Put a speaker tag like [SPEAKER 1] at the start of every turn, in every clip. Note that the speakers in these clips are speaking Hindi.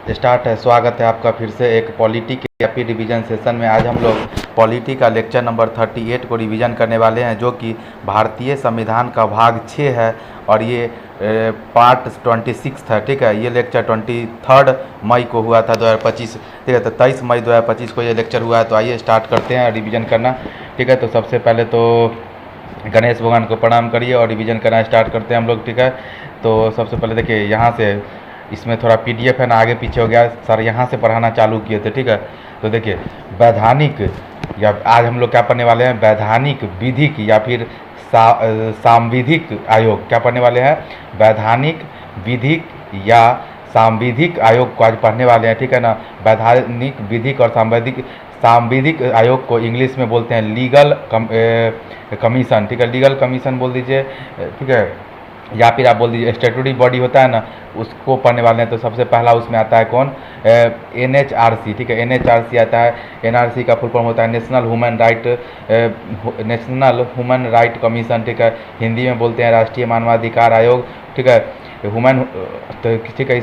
[SPEAKER 1] स्टार्ट है। स्वागत है आपका फिर से एक पॉलिटी के एपी रिवीजन सेशन में। आज हम लोग पॉलिटी का लेक्चर नंबर 38 को रिवीजन करने वाले हैं, जो कि भारतीय संविधान का भाग 6 है और ये पार्ट 26 है। ठीक है, ये लेक्चर 23 मई को हुआ था 2025। ठीक है, तो 23 मई 2025 को ये लेक्चर हुआ है। तो आइए स्टार्ट करते हैं रिवीजन करना। ठीक है, तो सबसे पहले तो गणेश भगवान को प्रणाम करिए और रिवीजन करना स्टार्ट करते हैं हम लोग। ठीक है, तो सबसे पहले देखिए यहाँ से, इसमें थोड़ा पीडीएफ है ना, आगे पीछे हो गया सर, यहाँ से पढ़ाना चालू किए थे। ठीक है, तो देखिए वैधानिक, या आज हम लोग क्या पढ़ने वाले हैं, वैधानिक विधिक या फिर सांविधिक आयोग। क्या पढ़ने वाले हैं, वैधानिक विधिक या सांविधिक आयोग को आज पढ़ने वाले हैं। ठीक है ना, वैधानिक विधिक और सांविधिक आयोग को इंग्लिश में बोलते हैं लीगल कमीशन। ठीक है, लीगल कमीशन बोल दीजिए। ठीक है, या फिर आप बोल दीजिए स्टैट्यूटरी बॉडी होता है ना, उसको पढ़ने वाले हैं। तो सबसे पहला उसमें आता है कौन, एनएचआरसी। ठीक है, एनएचआरसी आता है। एनआरसी का फुल फॉर्म होता है नेशनल ह्यूमन राइट कमीशन। ठीक है, हिंदी में बोलते हैं राष्ट्रीय मानवाधिकार आयोग। ठीक है, ह्यूमन, तो ठीक है,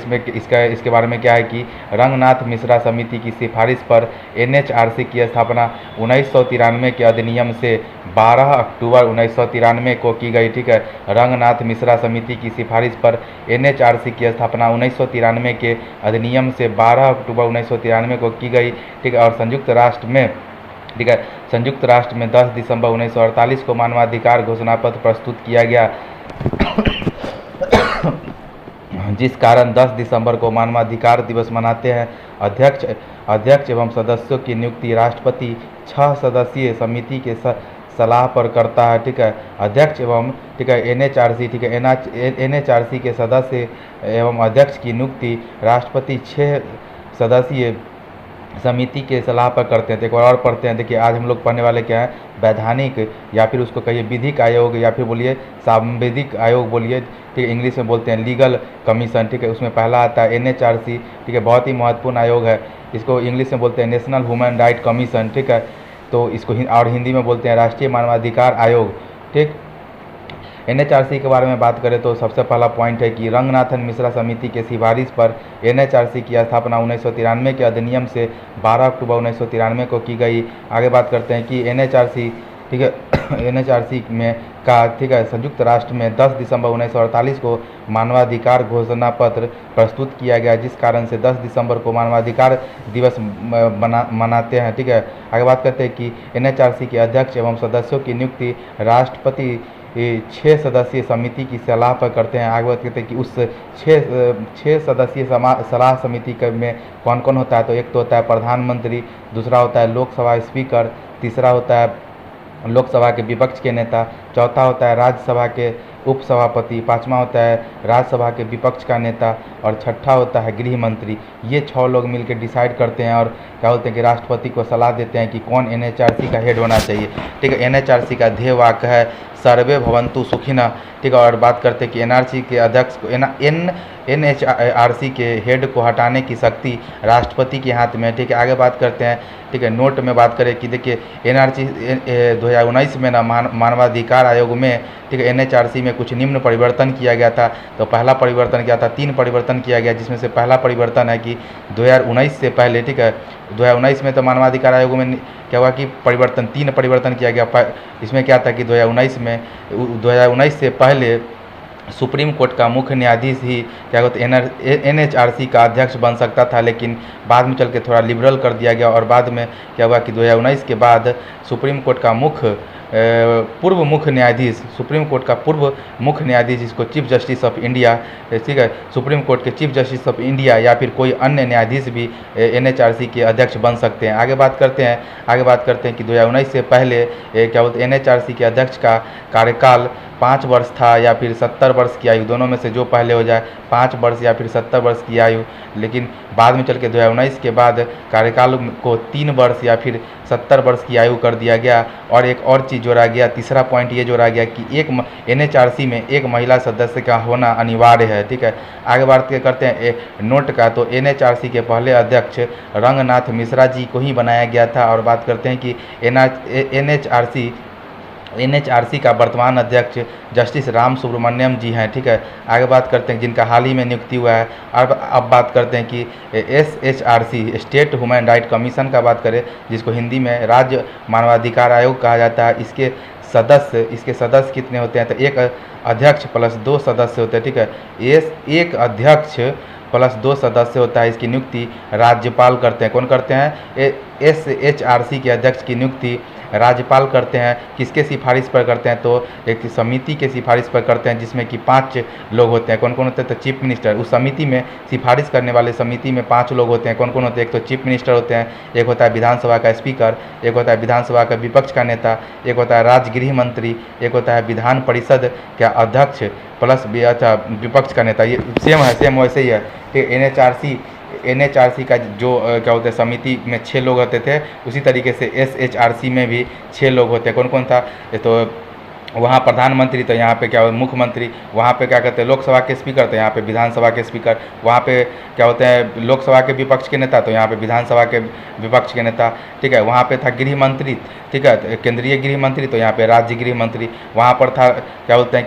[SPEAKER 1] इसके बारे में क्या है कि रंगनाथ मिश्रा समिति की सिफारिश पर एनएचआरसी की स्थापना 1993 के अधिनियम से 12 अक्टूबर 1993 को की गई। ठीक है, रंगनाथ मिश्रा समिति की सिफारिश पर एनएचआरसी की स्थापना 1993 के अधिनियम से 12 अक्टूबर 1993 को की गई। ठीक है, और संयुक्त राष्ट्र में, ठीक है, संयुक्त राष्ट्र में 10 दिसंबर 1948 को मानवाधिकार घोषणा पत्र प्रस्तुत किया गया, जिस कारण 10 दिसंबर को मानवाधिकार दिवस मनाते हैं। अध्यक्ष एवं सदस्यों की नियुक्ति राष्ट्रपति 6 सदस्यीय समिति के सलाह पर करता है। ठीक है, अध्यक्ष एवं, ठीक है, एनएचआरसी, ठीक है, एनएचआरसी के सदस्य एवं अध्यक्ष की नियुक्ति राष्ट्रपति 6 सदस्यीय समिति के सलाह पर करते हैं। तो एक बार और पढ़ते हैं। देखिए आज हम लोग पढ़ने वाले क्या है, वैधानिक या फिर उसको कहिए विधिक आयोग या फिर बोलिए सांविधिक आयोग बोलिए। ठीक है, इंग्लिश में बोलते हैं लीगल कमीशन। ठीक है, उसमें पहला आता है एनएचआरसी। ठीक है, बहुत ही महत्वपूर्ण आयोग है। इसको इंग्लिश में बोलते हैं नेशनल ह्यूमन राइट कमीशन। ठीक है, तो इसको और हिंदी में बोलते हैं राष्ट्रीय मानवाधिकार आयोग। ठीक, एनएचआरसी के बारे में बात करें तो सबसे पहला पॉइंट है कि रंगनाथन मिश्रा समिति के सिफारिश पर एनएचआरसी की स्थापना 1993 के अधिनियम से 12 अक्टूबर 1993 को की गई। आगे बात करते हैं कि एनएचआरसी, ठीक है, एनएचआरसी में का, ठीक है, संयुक्त राष्ट्र में 10 दिसंबर 1948 को मानवाधिकार घोषणा पत्र प्रस्तुत किया गया, जिस कारण से 10 दिसंबर को मानवाधिकार दिवस मनाते हैं। ठीक है, आगे बात करते हैं कि एनएचआरसी के अध्यक्ष एवं सदस्यों की नियुक्ति राष्ट्रपति 6 सदस्यीय समिति की सलाह पर करते हैं। आगे बात करते हैं कि उस 6 सदस्यीय सलाह समिति में कौन कौन होता है। तो एक तो होता है प्रधानमंत्री, दूसरा होता है लोकसभा स्पीकर, तीसरा होता है लोकसभा के विपक्ष के नेता, चौथा होता है राज्यसभा के उपसभापति, पांचवा होता है राज्यसभा के विपक्ष का नेता और छठा होता है गृह मंत्री। ये 6 लोग मिलकर डिसाइड करते हैं और क्या बोलते हैं कि राष्ट्रपति को सलाह देते हैं कि कौन एनएचआरसी का हेड होना चाहिए। ठीक है, एनएचआरसी का ध्येय वाक्य है सर्वे भवन्तु सुखिनः। ठीक है, और बात करते हैं कि एनआरसी के अध्यक्ष को, एनएचआरसी के हेड को हटाने की शक्ति राष्ट्रपति के हाथ में है। ठीक है, आगे बात करते हैं। ठीक है, नोट में बात करें कि देखिए एनआरसी 2019 में ना मानवाधिकार आयोग में, ठीक है, एनएचआरसी में कुछ निम्न परिवर्तन किया गया था। तो पहला परिवर्तन क्या था, 3 परिवर्तन किया गया, जिसमें से पहला परिवर्तन है कि 2019 से पहले, ठीक है, 2019 में तो मानवाधिकार आयोग में क्या हुआ कि परिवर्तन, 3 परिवर्तन किया गया। इसमें क्या था कि 2019 से पहले सुप्रीम कोर्ट का मुख्य न्यायाधीश ही क्या कहते हैं एनएचआरसी का अध्यक्ष बन सकता था, लेकिन बाद में चल के थोड़ा लिबरल कर दिया गया। और बाद में क्या हुआ कि 2019 के बाद सुप्रीम कोर्ट का पूर्व मुख्य न्यायाधीश, सुप्रीम कोर्ट का पूर्व मुख्य न्यायाधीश, जिसको चीफ जस्टिस ऑफ इंडिया, ठीक है, सुप्रीम कोर्ट के चीफ जस्टिस ऑफ इंडिया या फिर कोई अन्य न्यायाधीश भी एनएचआरसी के अध्यक्ष बन सकते हैं। आगे बात करते हैं कि 2019 से पहले क्या बोलते हैं एनएचआरसी के अध्यक्ष का कार्यकाल 5 वर्ष था या फिर 70 वर्ष की आयु, दोनों में से जो पहले हो जाए, 5 वर्ष या फिर 70 वर्ष की आयु। लेकिन बाद में चल के 2019 के बाद कार्यकाल को 3 वर्ष या फिर 70 वर्ष की आयु कर दिया गया। और एक और चीज़ जोड़ा गया, तीसरा पॉइंट ये जोड़ा गया कि एनएचआरसी में एक महिला सदस्य का होना अनिवार्य है। ठीक है, आगे बात करते हैं नोट का। तो एनएचआरसी के पहले अध्यक्ष रंगनाथ मिश्रा जी को ही बनाया गया था। और बात करते हैं कि एनएचआरसी एनएचआरसी का वर्तमान अध्यक्ष जस्टिस राम सुब्रमण्यम जी हैं। ठीक है, आगे बात करते हैं जिनका हाल ही में नियुक्ति हुआ है। अब बात करते हैं कि SHRC state human right commission का बात करें, जिसको हिंदी में राज्य मानवाधिकार आयोग कहा जाता है। इसके सदस्य कितने होते हैं? तो एक अध्यक्ष प्लस 2 सदस्य होते हैं। ठीक है, एक अध्यक्ष प्लस 2 सदस्य होता है। इसकी नियुक्ति राज्यपाल करते हैं। कौन करते हैं? एसएचआरसी के अध्यक्ष की नियुक्ति राज्यपाल करते हैं। किसके सिफारिश पर करते हैं? तो एक समिति के सिफारिश पर करते हैं, जिसमें कि 5 लोग होते हैं। कौन कौन होते हैं? तो चीफ मिनिस्टर। उस समिति में सिफारिश करने वाले समिति में 5 लोग होते हैं। कौन कौन होते हैं? एक तो चीफ मिनिस्टर होते हैं, एक होता है विधानसभा का स्पीकर, एक होता है विधानसभा का विपक्ष का नेता, एक होता है राज्य गृह मंत्री, एक होता है विधान परिषद का अध्यक्ष प्लस विपक्ष का नेता। ये सेम वैसे ही है। एनएचआरसी का जो क्या होता है समिति में 6 लोग होते थे, उसी तरीके से एसएचआरसी में भी 6 लोग होते हैं। कौन कौन था? तो वहाँ प्रधानमंत्री, तो यहाँ पे क्या होता है मुख्यमंत्री, वहाँ पे क्या कहते हैं लोकसभा के स्पीकर, तो यहाँ पे विधानसभा के स्पीकर, वहाँ पे क्या होते हैं लोकसभा के विपक्ष के नेता, तो यहाँ पे विधानसभा के विपक्ष के नेता। ठीक है, वहाँ पे था गृह मंत्री, ठीक है, केंद्रीय गृह मंत्री, तो यहाँ पे राज्य गृह मंत्री। वहाँ पर था क्या बोलते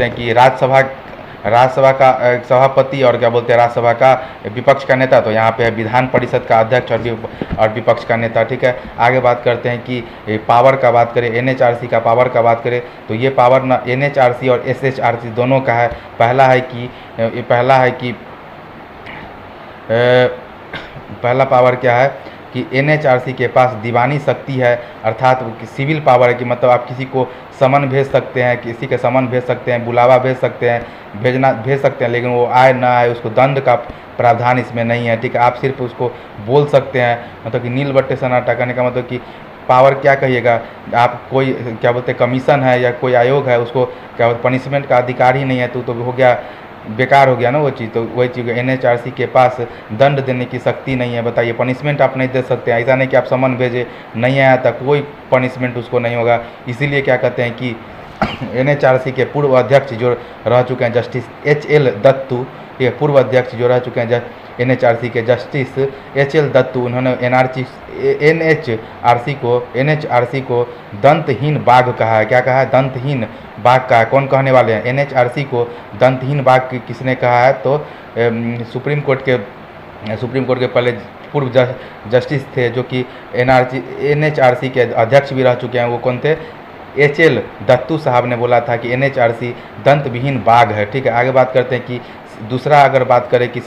[SPEAKER 1] हैं कि राज्यसभा का सभापति और क्या बोलते हैं राज्यसभा का विपक्ष का नेता, तो यहाँ पे है विधान परिषद का अध्यक्ष और विपक्ष का नेता। ठीक है, आगे बात करते हैं कि पावर का बात करें, एनएचआरसी का पावर का बात करें, तो ये पावर ना एनएचआरसी और एसएचआरसी दोनों का है। पहला पावर क्या है कि एनएचआरसी के पास दीवानी शक्ति है, अर्थात सिविल पावर है कि मतलब आप किसी को समन भेज सकते हैं, किसी के समन भेज सकते हैं, बुलावा भेज सकते हैं, भेज सकते हैं, लेकिन वो आए ना आए उसको दंड का प्रावधान इसमें नहीं है। ठीक है, आप सिर्फ उसको बोल सकते हैं, मतलब कि नील बट्टे सन्नाटा करने का मतलब कि पावर क्या कहिएगा, आप कोई क्या बोलते हैं कमीशन है या कोई आयोग है, उसको क्या बोलते पनिशमेंट का अधिकार ही नहीं है, तो हो गया बेकार हो गया ना वो चीज़। तो वही चीज़ एनएचआरसी के पास दंड देने की शक्ति नहीं है। बताइए, पनिशमेंट आप नहीं दे सकते। ऐसा नहीं कि आप समन भेजे नहीं आया था, कोई पनिशमेंट उसको नहीं होगा। इसीलिए क्या कहते हैं कि एनएचआरसी के पूर्व अध्यक्ष जो रह चुके हैं जस्टिस एचएल दत्तू, ये पूर्व अध्यक्ष जो रह चुके हैं एनएचआरसी के जस्टिस एचएल दत्तू, उन्होंने एनएचआरसी को दंतहीन बाघ कहा है। क्या कहा है? दंतहीन बाघ कहा है। कौन कहने वाले हैं? एनएचआरसी को दंतहीन बाघ किसने कहा है? तो सुप्रीम कोर्ट के पहले पूर्व जस्टिस थे जो कि एनएचआरसी के अध्यक्ष भी रह चुके हैं। वो कौन थे? एचएल दत्तू साहब ने बोला था कि एनएचआरसी दंतविहीन बाघ है। ठीक है, आगे बात करते हैं कि दूसरा अगर बात करें कि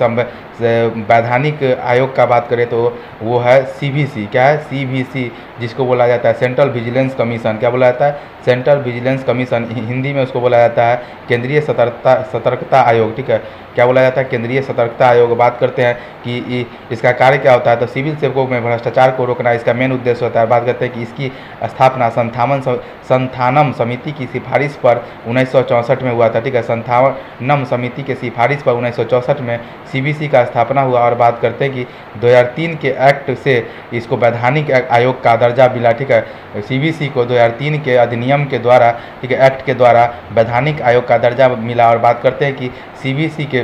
[SPEAKER 1] वैधानिक आयोग का बात करें तो वो है सीवीसी। क्या है? सीवीसी, जिसको बोला जाता है सेंट्रल विजिलेंस कमीशन। क्या बोला जाता है? Central vigilance commission. हिंदी में उसको बोला जाता है केंद्रीय सतर्कता आयोग। ठीक है, क्या बोला जाता है? केंद्रीय सतर्कता आयोग। बात करते हैं कि इसका कार्य क्या होता है, तो सिविल सेवकों में भ्रष्टाचार को रोकना इसका मेन उद्देश्य होता है। बात करते हैं कि इसकी स्थापना संथानम समिति की सिफारिश पर 1964 में हुआ था। ठीक है, संथानम समिति के सिफारिश पर 1964 में सीवीसी का स्थापना हुआ। और बात करते हैं कि 2003 के एक्ट से इसको वैधानिक आयोग का दर्जा मिला। ठीक है, सीवीसी को 2003 के अधिनियम के द्वारा, ठीक है, एक्ट के द्वारा वैधानिक आयोग का दर्जा मिला। और बात करते हैं कि सीवीसी के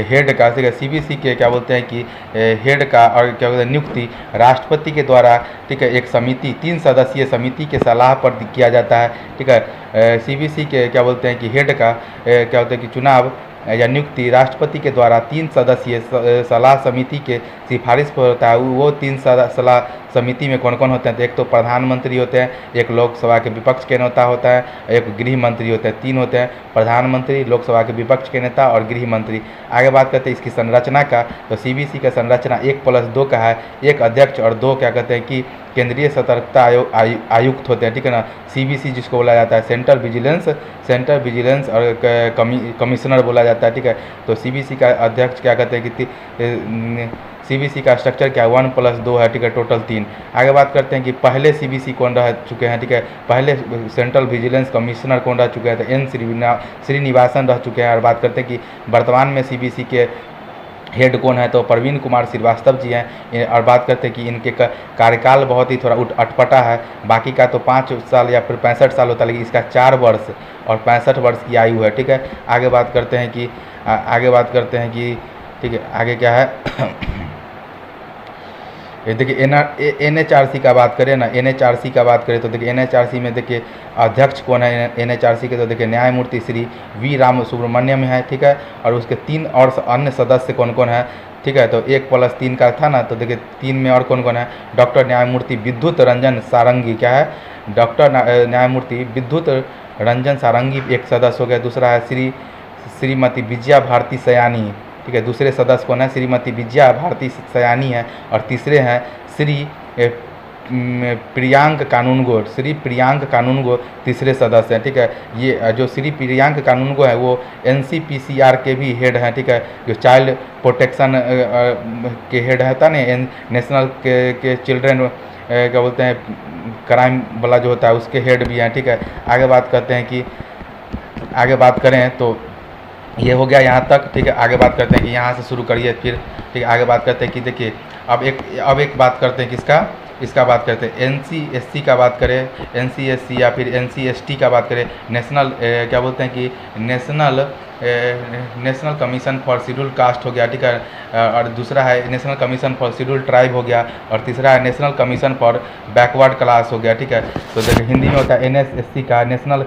[SPEAKER 1] हेड का, सीवीसी के क्या बोलते हैं कि हेड का और क्या बोलते हैं नियुक्ति राष्ट्रपति के द्वारा, ठीक है, एक समिति 3 सदस्यीय समिति के सलाह पर किया जाता है। ठीक है, सीवीसी के क्या बोलते हैं कि हेड का क्या बोलते हैं कि चुनाव या नियुक्ति राष्ट्रपति के द्वारा 3 सदस्यीय सलाह समिति के सिफारिश पर होता है। वो 3 सलाह समिति में कौन कौन होते हैं? तो एक तो प्रधानमंत्री होते हैं, एक लोकसभा के विपक्ष के नेता होता है, एक गृह मंत्री होते हैं। 3 होते हैं, प्रधानमंत्री, लोकसभा के विपक्ष के नेता और गृह मंत्री। आगे बात करते हैं इसकी संरचना का, तो सीवीसी का संरचना 1+2 का है। एक अध्यक्ष और 2 क्या कहते हैं कि केंद्रीय सतर्कता आयुक्त होते हैं। ठीक है ना, सीवीसी जिसको बोला जाता है सेंट्रल विजिलेंस और कमिश्नर बोला जाता है। ठीक है, तो सीवीसी का अध्यक्ष क्या कहते हैं कि सीवीसी का स्ट्रक्चर क्या 1+2 है। ठीक है, टोटल 3। आगे बात करते हैं कि पहले सीवीसी कौन रह चुके हैं? ठीक है, पहले सेंट्रल विजिलेंस कमिश्नर कौन रह चुके हैं? तो एन श्रीनिवासन रह चुके हैं। और बात करते हैं कि वर्तमान में सीवीसी के हेड कौन है? तो प्रवीण कुमार श्रीवास्तव जी हैं। और बात करते हैं कि इनके कार्यकाल बहुत ही थोड़ा अटपटा है। बाकी का तो 5 साल या फिर 65 साल होता है, लेकिन इसका 4 वर्ष और 65 वर्ष की आयु है। ठीक है, आगे बात करते हैं कि ठीक है, आगे क्या है ये देखिए NHRC का बात करें ना, NHRC का बात करें तो देखिए NHRC में देखिए अध्यक्ष कौन है NHRC के, तो देखिए न्यायमूर्ति श्री वी राम सुब्रमण्यम है, ठीक है। और उसके 3 और अन्य सदस्य कौन कौन है, ठीक है। तो 1+3 का था ना, तो देखिए 3 में और कौन कौन है, डॉक्टर न्यायमूर्ति विद्युत रंजन सारंगी, क्या है, डॉक्टर न्यायमूर्ति विद्युत रंजन सारंगी एक सदस्य हो गया। दूसरा है श्रीमती विजया भारती सयानी, ठीक है। दूसरे सदस्य कौन है, श्रीमती विजया भारती सयानी है। और तीसरे हैं श्री प्रियांक कानूनगो, श्री प्रियांक कानूनगो तीसरे सदस्य हैं, ठीक है। ये जो श्री प्रियांक कानूनगो है वो NCPCR के भी हेड हैं, ठीक है। जो चाइल्ड प्रोटेक्शन के हेड है था ना, नेशनल के चिल्ड्रन क्या बोलते हैं क्राइम वाला जो होता है उसके हेड भी हैं, ठीक है। आगे बात करते हैं कि आगे बात करें तो ये हो गया यहाँ तक, ठीक है। आगे बात करते हैं कि यहाँ से शुरू करिए फिर, ठीक है। आगे बात करते हैं कि देखिए अब एक बात करते हैं किसका, इसका बात करते हैं NCSC का बात करें, NCSC या फिर NCST का बात करें, नेशनल क्या बोलते हैं कि national commission for schedule caste हो गया, ठीक है। और दूसरा है national commission for schedule tribe हो गया, और तीसरा है national commission for backward class हो गया, ठीक है। तो देखिए हिंदी में होता है NSSC का, national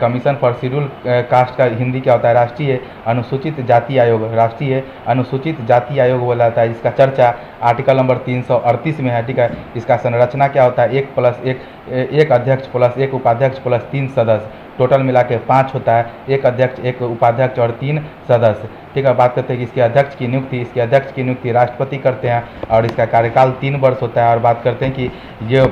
[SPEAKER 1] commission for schedule caste का हिंदी क्या होता है, राष्ट्रीय अनुसूचित जाति आयोग, राष्ट्रीय अनुसूचित जाति आयोग बोला जाता है, जिसका चर्चा आर्टिकल नंबर 338 में है, ठीक है। इसका संरचना क्या होता है, 1+1 अध्यक्ष प्लस 1 उपाध्यक्ष प्लस 3 सदस्य, टोटल मिला के 5 होता है, 1 अध्यक्ष 1 उपाध्यक्ष और 3 सदस्य, ठीक है। बात करते हैं कि इसके अध्यक्ष की नियुक्ति राष्ट्रपति करते हैं और इसका कार्यकाल 3 वर्ष होता है। और बात करते हैं कि ये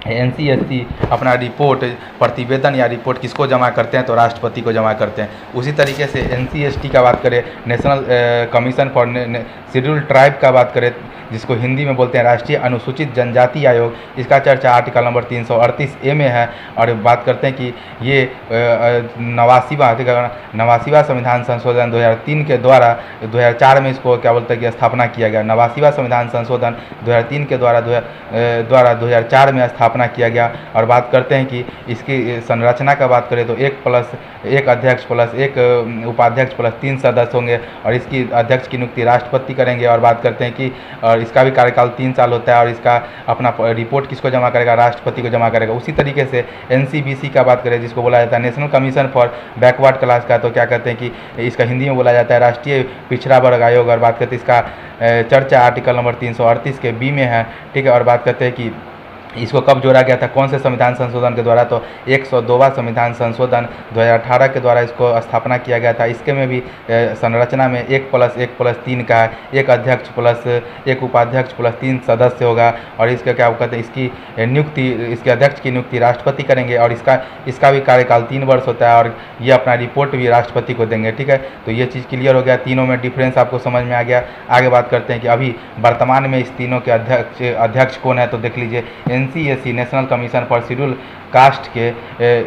[SPEAKER 1] NCSC अपना रिपोर्ट प्रतिवेदन या रिपोर्ट किसको जमा करते हैं, तो राष्ट्रपति को जमा करते हैं। उसी तरीके से NCST का बात करें, national commission for schedule tribe का बात करें, जिसको हिंदी में बोलते हैं राष्ट्रीय अनुसूचित जनजाति आयोग, इसका चर्चा आर्टिकल नंबर 338A में है। और बात करते हैं कि ये 89वां संविधान संशोधन 2003 के द्वारा 2004 में इसको क्या बोलते हैं कि स्थापना किया गया। 89वां संविधान संशोधन 2003 के द्वारा 2004 में स्थापना किया गया। और बात करते हैं कि इसकी संरचना का बात करें तो 1+1 अध्यक्ष प्लस 1 उपाध्यक्ष प्लस 3 सदस्य होंगे, और इसकी अध्यक्ष की नियुक्ति राष्ट्रपति करेंगे। और बात करते हैं कि और इसका भी कार्यकाल 3 साल होता है, और इसका अपना रिपोर्ट किसको जमा करेगा, राष्ट्रपति को जमा करेगा। उसी तरीके से NCBC का बात करें, जिसको बोला जाता है national commission for backward class का, तो क्या कहते हैं कि इसका हिंदी में बोला जाता है राष्ट्रीय पिछड़ा वर्ग आयोग। और बात करते हैं इसका चर्चा आर्टिकल नंबर 338 के B में है, ठीक है। और बात करते हैं कि इसको कब जोड़ा गया था, कौन से संविधान संशोधन के द्वारा, तो 102वां संविधान संशोधन 2018 के द्वारा इसको स्थापना किया गया था। इसके में भी संरचना में 1+1+3 का है, 1 अध्यक्ष प्लस 1 उपाध्यक्ष प्लस 3 सदस्य होगा। और इसका क्या कहते हैं, इसकी नियुक्ति, इसके अध्यक्ष की नियुक्ति राष्ट्रपति करेंगे, और इसका भी कार्यकाल 3 वर्ष होता है, और ये अपना रिपोर्ट भी राष्ट्रपति को देंगे, ठीक है। तो ये चीज़ क्लियर हो गया, तीनों में डिफरेंस आपको समझ में आ गया। आगे बात करते हैं कि अभी वर्तमान में इस तीनों के अध्यक्ष कौन है, तो देख लीजिए NCSC national commission for schedule caste के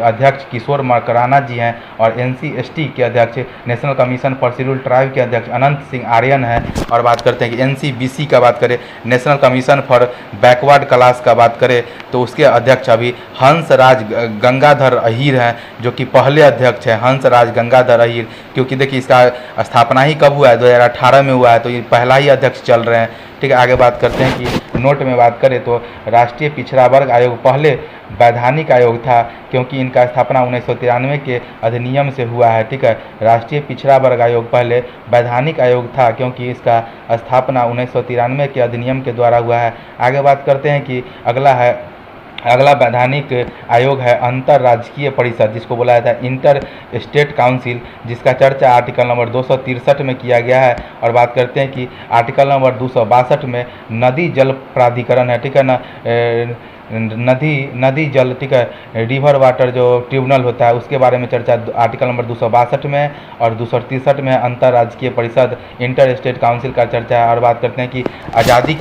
[SPEAKER 1] अध्यक्ष किशोर मकराना जी हैं, और NCST के अध्यक्ष national commission for schedule tribe के अध्यक्ष अनंत सिंह आर्यन हैं। और बात करते हैं कि NCBC का बात करें, national commission for backward class का बात करें, तो उसके अध्यक्ष अभी हंसराज गंगाधर अहीर हैं, जो कि पहले अध्यक्ष हैं हंसराज गंगाधर अहीर। क्योंकि देखिए इसका स्थापना ही कब हुआ है, 2018 में हुआ है, तो ये पहला ही अध्यक्ष चल रहे हैं, ठीक है। आगे बात करते हैं कि नोट में बात करें तो राष्ट्रीय पिछड़ा वर्ग आयोग पहले वैधानिक आयोग था, क्योंकि इनका स्थापना 1993 के अधिनियम से हुआ है, ठीक है। राष्ट्रीय पिछड़ा वर्ग आयोग पहले वैधानिक आयोग था, क्योंकि इसका स्थापना 1993 के अधिनियम के द्वारा हुआ है। आगे बात करते हैं कि अगला वैधानिक आयोग है अंतर्राजकीय परिषद, जिसको बोला जाता है इंटर स्टेट काउंसिल, जिसका चर्चा आर्टिकल नंबर 263 में किया गया है। और बात करते हैं कि आर्टिकल नंबर 262 में नदी जल प्राधिकरण है, ठीक है ना, नदी जल, ठीक है, रिवर वाटर जो ट्रिब्यूनल होता है उसके बारे में चर्चा आर्टिकल नंबर 262 में, और 263 में अंतर्राजकीय परिषद इंटर स्टेट काउंसिल का चर्चा है। और बात करते हैं कि आज़ादी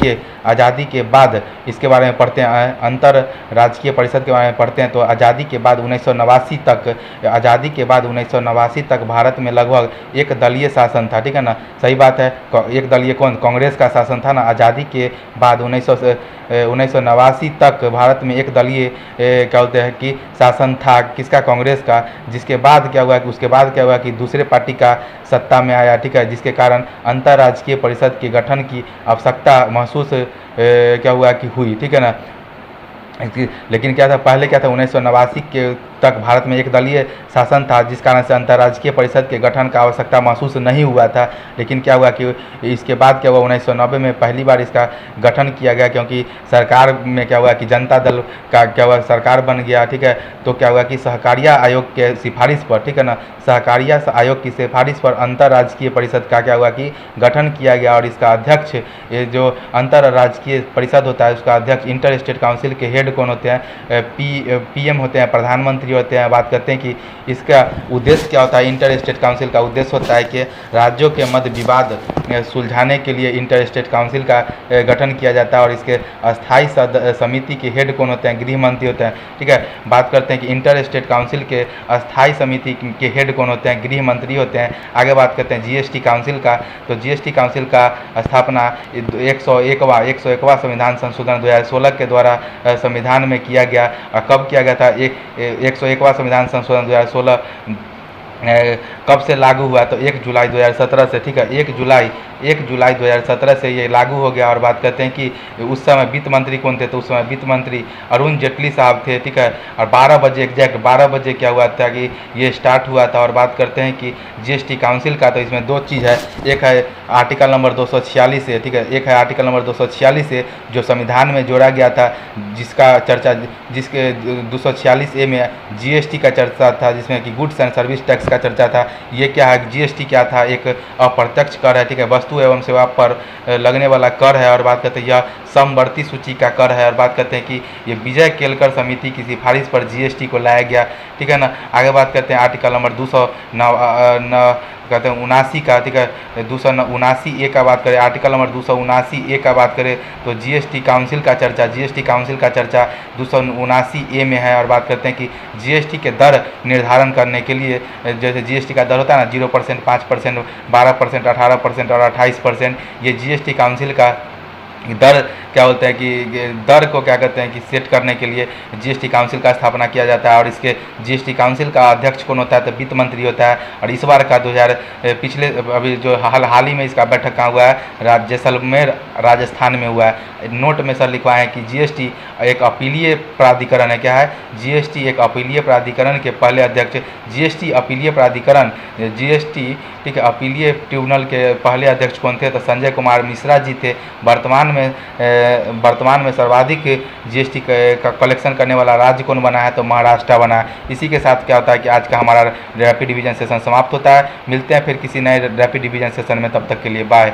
[SPEAKER 1] के बाद इसके बारे में पढ़ते हैं, अंतर्राजकीय परिषद के बारे में पढ़ते हैं, तो आज़ादी के बाद 1989 तक भारत में लगभग एक दलीय शासन था, ठीक है ना, सही बात है। एक दलीय कांग्रेस का शासन था ना। आज़ादी के बाद 1989 तक भारत में एक दलीय क्या बोलते हैं कि शासन था किसका, कांग्रेस का, जिसके बाद क्या हुआ कि उसके बाद क्या हुआ कि दूसरे पार्टी का सत्ता में आया, ठीक है, जिसके कारण अंतर्राजकीय परिषद के गठन की आवश्यकता महसूस क्या हुआ कि हुई, ठीक है ना। लेकिन क्या था, पहले क्या था, 1989 के तक भारत में एक दलीय शासन था, जिस कारण से अंतर्राजकीय परिषद के गठन का आवश्यकता महसूस नहीं हुआ था। लेकिन क्या हुआ कि इसके बाद क्या हुआ, 1990 में पहली बार इसका गठन किया गया, क्योंकि सरकार में क्या हुआ कि जनता दल का क्या हुआ सरकार बन गया, ठीक है। तो क्या हुआ कि सहकारिता आयोग के सिफारिश पर, ठीक है ना, सहकारिता आयोग की सिफारिश पर अंतर्राजकीय परिषद का क्या हुआ कि गठन किया गया, और इसका अध्यक्ष, ये जो अंतर्राजकीय परिषद होता है उसका अध्यक्ष इंटर स्टेट काउंसिल के हेड कौन होते हैं, पीएम होते हैं, प्रधानमंत्री होते हैं। बात करते हैं कि इसका उद्देश्य क्या होता है। इंटर स्टेट काउंसिल का उद्देश्य होता है कि राज्यों के मध्य विवाद सुलझाने के लिए इंटर स्टेट काउंसिल का गठन किया जाता है, और इसके अस्थायी समिति के हेड कौन होते हैं, गृह मंत्री होते हैं, ठीक है। बात करते हैं कि इंटर स्टेट काउंसिल के अस्थायी समिति के हेड कौन होते हैं, गृह मंत्री होते हैं। आगे बात करते हैं जीएसटी काउंसिल का, तो जीएसटी काउंसिल का स्थापना 101वां संविधान संशोधन 2016 के द्वारा संविधान में किया गया। और कब किया गया था, 101वां संविधान संशोधन 2016 कब से लागू हुआ, तो 1 जुलाई 2017 से, ठीक है। 1 जुलाई 2017 से ये लागू हो गया। और बात करते हैं कि उस समय वित्त मंत्री कौन थे, तो उस समय वित्त मंत्री अरुण जेटली साहब थे, ठीक है। और 12 बजे एग्जैक्ट 12 बजे क्या हुआ था कि ये स्टार्ट हुआ था। और बात करते हैं कि जीएसटी काउंसिल का, तो इसमें दो चीज़ है, एक है आर्टिकल नंबर 246 है, ठीक है, एक है आर्टिकल नंबर 246 है जो संविधान में जोड़ा गया था, जिसका चर्चा, जिसके 246A में जीएसटी का चर्चा था, जिसमें कि गुड्स एंड सर्विस टैक्स का चर्चा था। ये क्या है, जीएसटी क्या था, एक अप्रत्यक्ष कर है, ठीक है, वस्तु एवं सेवा पर लगने वाला कर है। और बात करते हैं यह समवर्ती सूची का कर है। और बात करते हैं कि ये विजय केलकर समिति की सिफारिश पर जीएसटी को लाया गया, ठीक है ना। आगे बात करते हैं आर्टिकल नंबर 279 का, ठीक है, 279A का बात करें, आर्टिकल नंबर 279A का बात करें तो जीएसटी काउंसिल का चर्चा 279A में है। और बात करते हैं कि जीएसटी के दर निर्धारण करने के लिए, जैसे जीएसटी का दर होता है ना, 0%, 5%, 12%, 18% और 28%, ये जीएसटी काउंसिल का दर क्या बोलते हैं कि दर को क्या कहते हैं कि सेट करने के लिए जीएसटी काउंसिल का स्थापना किया जाता है। और इसके जीएसटी काउंसिल का अध्यक्ष कौन होता है, तो वित्त मंत्री होता है। और इस बार का 2000 पिछले अभी जो हाल ही में इसका बैठक कहाँ हुआ है, जैसलमेर राजस्थान में हुआ है। नोट में सर लिखवाए हैं कि जीएसटी एक अपीलीय प्राधिकरण है। क्या है, जीएसटी एक अपीलीय प्राधिकरण के पहले अध्यक्ष, जीएसटी अपीलीय प्राधिकरण, जीएसटी, ठीक है, अपीलीय ट्रिब्यूनल के पहले अध्यक्ष कौन थे, तो संजय कुमार मिश्रा जी थे। वर्तमान में सर्वाधिक जीएसटी का कलेक्शन करने वाला राज्य कौन बना है, तो महाराष्ट्र बना है। इसी के साथ क्या होता है कि आज का हमारा रैपिड डिवीजन सेशन समाप्त होता है। मिलते हैं फिर किसी नए रैपिड डिवीजन सेशन में, तब तक के लिए बाय।